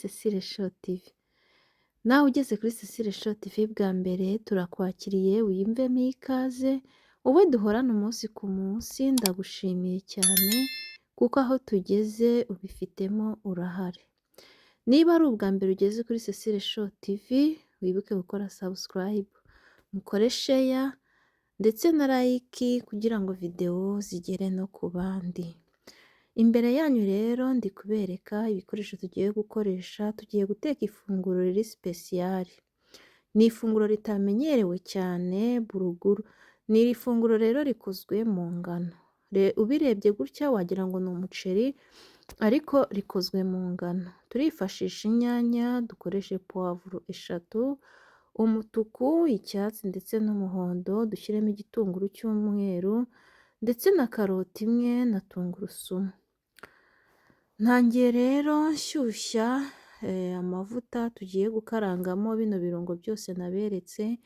Cecile Show TV. Nawe ugeze kuri Cecile Show TV bwa mbere turakwakiriye wiyumvemo ikaze, wowe duhorana umunsi ku munsi ndagushimiye cyane kuko aho tugeze ubifitemo urahari. Niba ari ubwa mbere ugeze kuri Cecile Show TV wibuke gukora subscribe, mukore share ndetse na like kugira ngo video zigere no ku bandi. Imbere yanyu rero ndi kubereka ibikoresho tugiye gukoresha, tugiye guteka ifunguro riri special. Ni ifunguro ritamenyerewe cyane buruguru. Ni iri funguro rero rikozwe mu ngano. Ubirebye gutya wagira ngo ni umuceri ariko rikozwe mu ngano. Turifashisha inyanya, dukoreshe poivro 3, umutuku, icyatsi ndetse n'umuhondo, dushyiremo igitunguru cy'umweru ndetse na karoti imwe na tungurusumu. Ntangiye rero nshyushya amavuta tugiye gukarangamo bino birungo byose naberetse,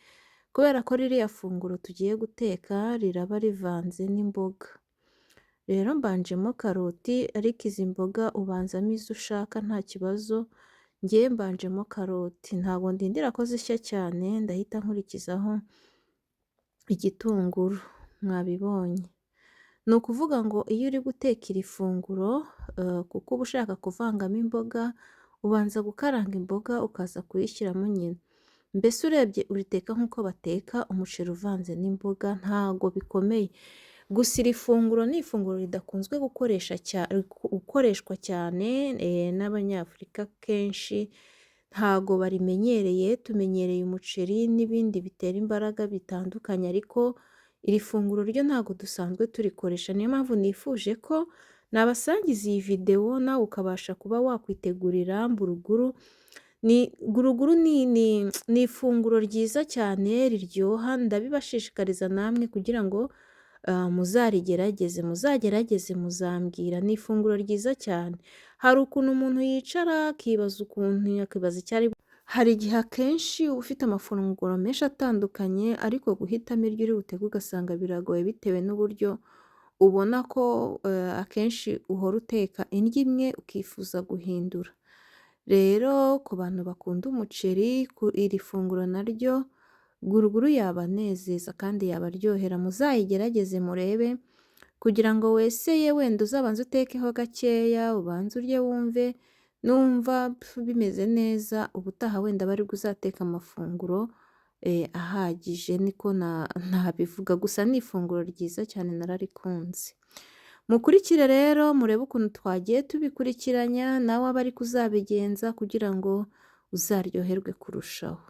kubera ko ririya funguro tugiye guteka riraba rivanze n'imboga. Rero mbanjemo karoti, ariko izi mboga ubanzamo izo ushaka nta kibazo. Ngiye mbanjemo karoti, ntabwo ndindira ko zishya cyane, ndahita nkurikizaho igitunguru. Mwabibonye. Ni ukuvuga ngo iyo uri guteka iri funguro kuko uba ushaka kuvangamo imboga, ubanza gukaranga imboga ukaza kuyishyiramo nyine. Mbese urebye uriteka nk'uko bateka umuceri uvanze n'imboga, ntago bikomeye. Gusa iri funguro ni ifunguro ridakunzwe gukoreshwa cyane n'Abanyafurika kenshi, ntago barimenyereye. Tumenyereye umuceri n'ibindi bitera imbaraga bitandukanye, ariko iri funguro ryo ntago dusanzwe turikoresha. Niyo mpamvu nifuje ko nabasangiza iyi video nawe ukabasha kuba wakwitegurira buruguru. Buruguru ni ifunguro ryiza cyane riryoha, ndabibashishikariza namwe kugira ngo muzarigerageze, muzambwira. Ni ifunguro ryiza cyane. Hari ukuntu umuntu yicara akibaza icyari. Hari igihe akenshi uba ufite amafunguro menshi atandukanye, ariko guhitamo iryo uri buteke ugasanga biragoye bitewe n'uburyo ubona ko akenshi uhora uteka indyo imwe ukifuza guhindura. Rero ku bantu bakunda umuceri, iri funguro naryo buruguru yabanezeza kandi yabaryohera. Muzayigerageze murebe kugira ngo weseye wenda uzabanze utekeho gakeya, ubanze urye wumve. Numva bimeze neza ubutaha wenda bari uzateka amafunguro ahagije, niko nabivuga. Gusa ni ifunguro ryiza cyane nararikunze. Mukurikire rero murebe ukuntu twagiye tubikurikiranya, nawe aba ari kuzabigenza kugira ngo uzaryoherwe kurushaho.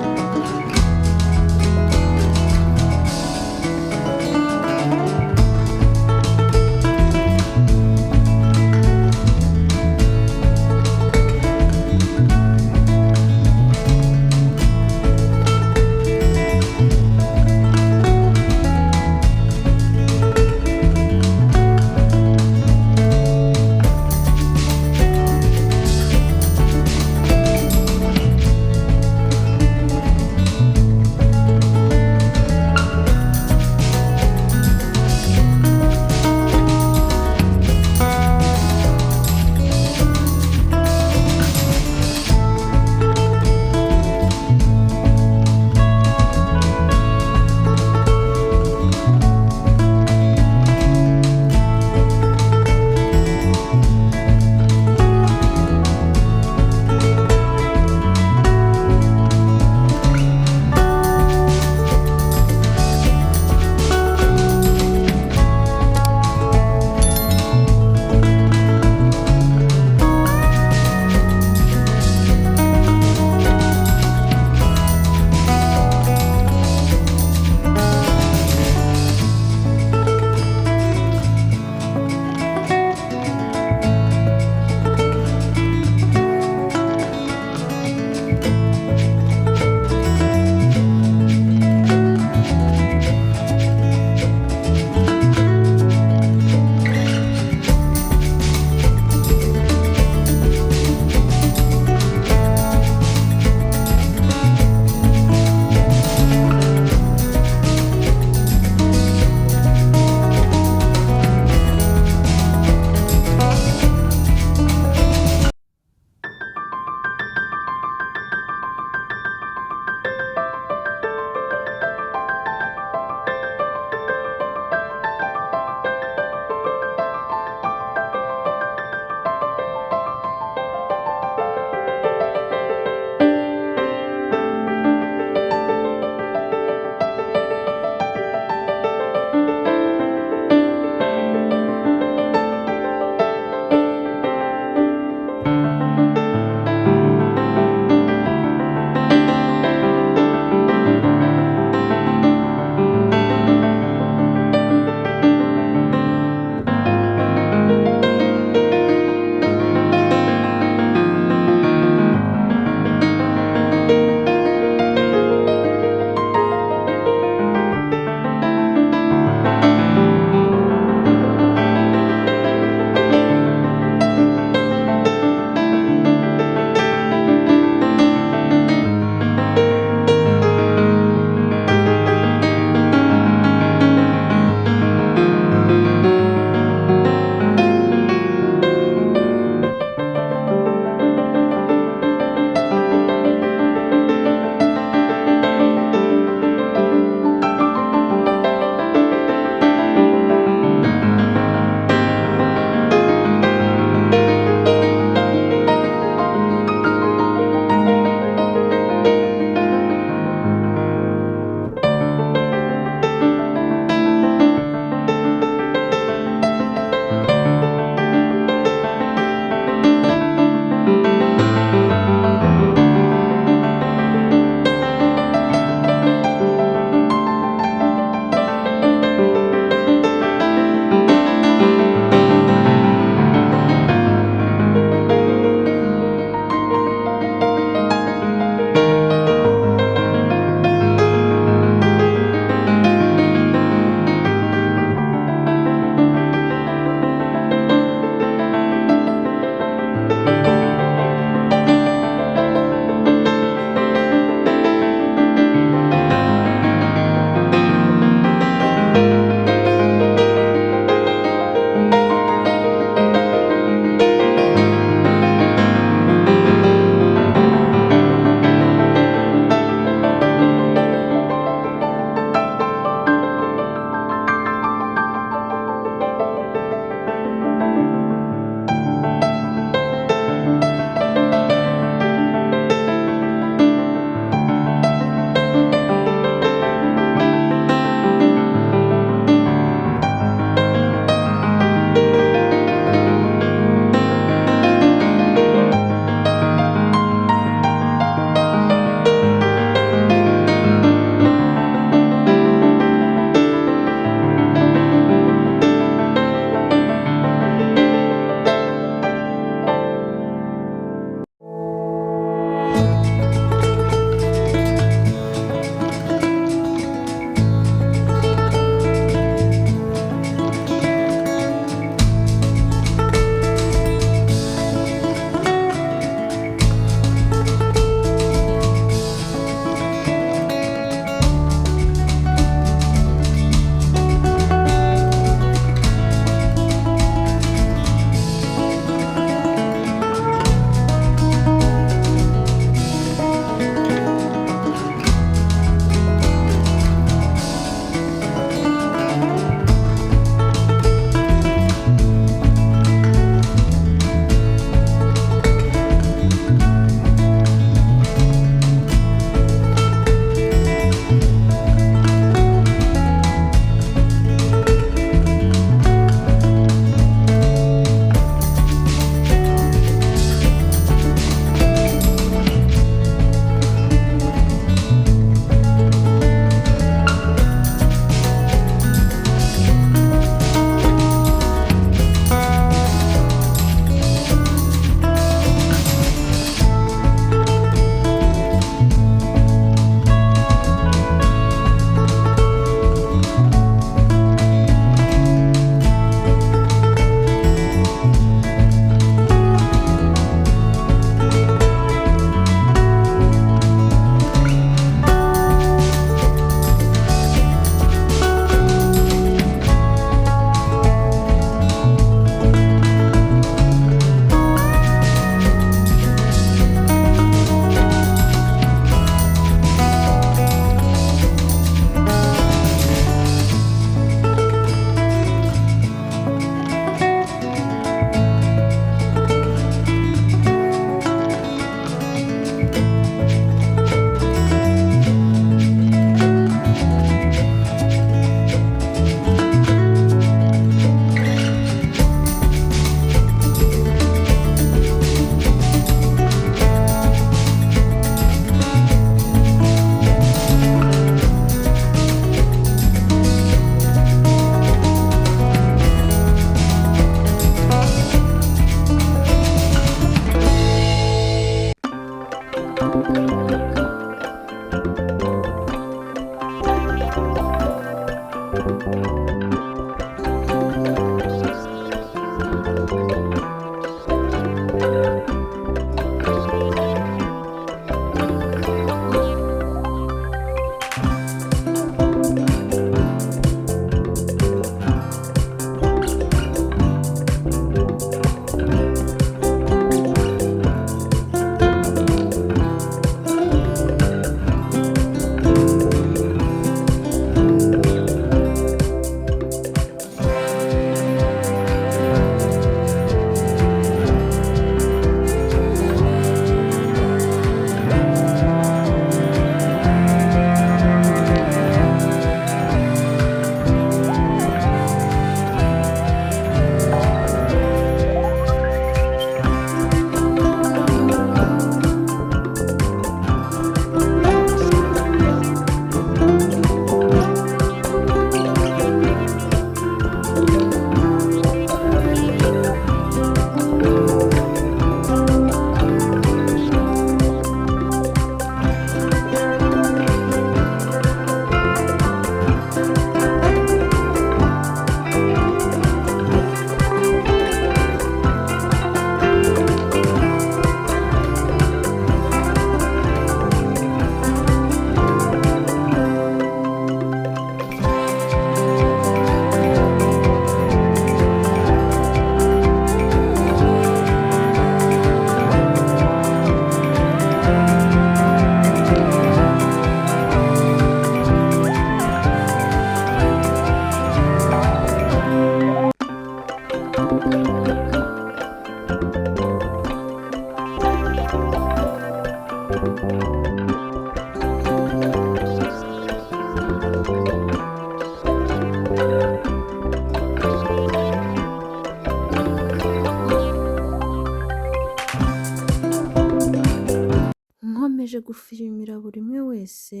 Nkomeje gushimira buri umwe wese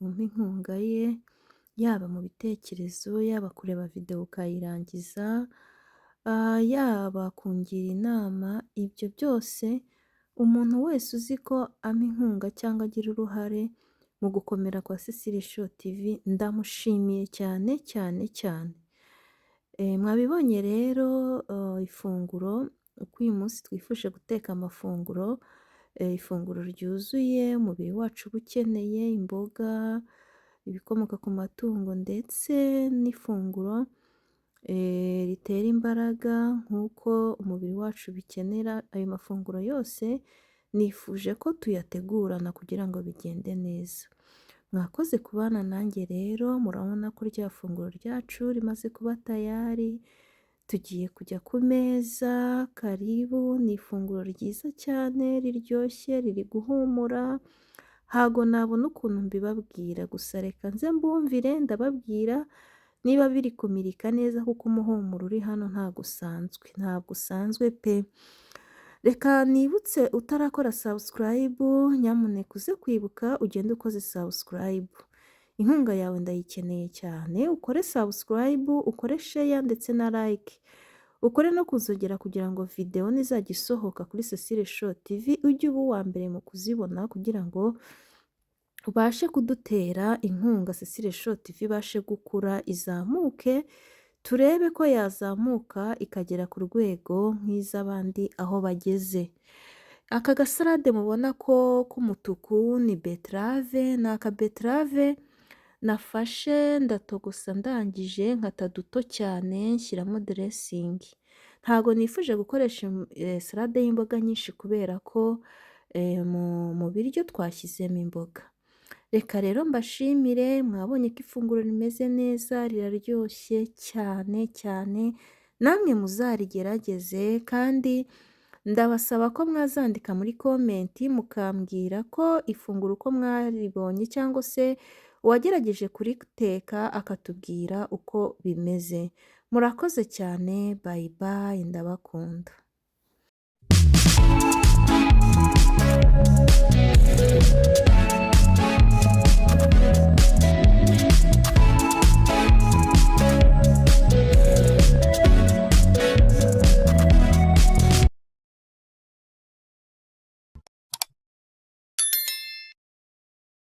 umpa inkunga ye, yaba mu bitekerezo, yaba kureba videwo ukayirangiza, yaba kungira inama, ibyo byose umuntu wese uzi ko ampa inkunga cyangwa agira uruhare mu gukomera kwa Cecile Show TV, ndamushimiye cyane cyane cyane. Mwabibonye rero ifunguro uko uyu munsi twifuje guteka amafunguro, ifunguro ryuzuye umubiri wacu uba ukeneye, imboga, ibikomoka ku matungo ndetse n'ifunguro ritera imbaraga nk'uko umubiri wacu ubikenera. Ayo mafunguro yose nifuje ko tuyategurana kugira ngo bigende neza. Mwakoze kubana nanjye rero, murabona ko rya funguro ryacu rimaze kuba tayari, tugiye kujya ku meza. Karibu, ni ifunguro ryiza cyane riryoshye, riri guhumura, ntago nabona ukuntu mbibabwira, gusa reka nze mbumvire ndababwira niba biri kumirika neza, kuko umuhumuro uri hano ntabwo usanzwe pe. Reka nibutse utarakora subscribe, nyamuneka uze kwibuka ugende ukoze subscribe. Inkunga yawe ndayikeneye cyane, ukore subscribe, ukore share ndetse na like. Ukore no kuzogera kugira ngo videwo nizajya isohoka kuri Cecile Show TV ujye uba uwa mbere mu kuzibona, kugira ngo ubashe kudutera inkunga Cecile Show TV ibashe gukura, izamuke, turebe ko yazamuka ikagera ku rwego nk'iz'abandi aho bageze. Aka gasalade mubona ko k'umutuku ni beterave, ni aka beterave nafashe ndatogosa, ndangije nkata duto cyane nshyiramo deresingi. Ntago nifuje gukoresha salade y'imboga nyinshi kubera ko mu biryo twashyizemo imboga. Reka rero mbashimire, mwabonye ko ifunguro rimeze neza, riraryoshye cyane cyane, namwe muzarigerageze, kandi ndabasaba ko mwazandika muri komenti mukambwira ko ifunguro uko mwaribonye, cyangwa se uwagerageje kuriteka akatubwira uko bimeze. Murakoze cyane, bayi bayi, ndabakunda.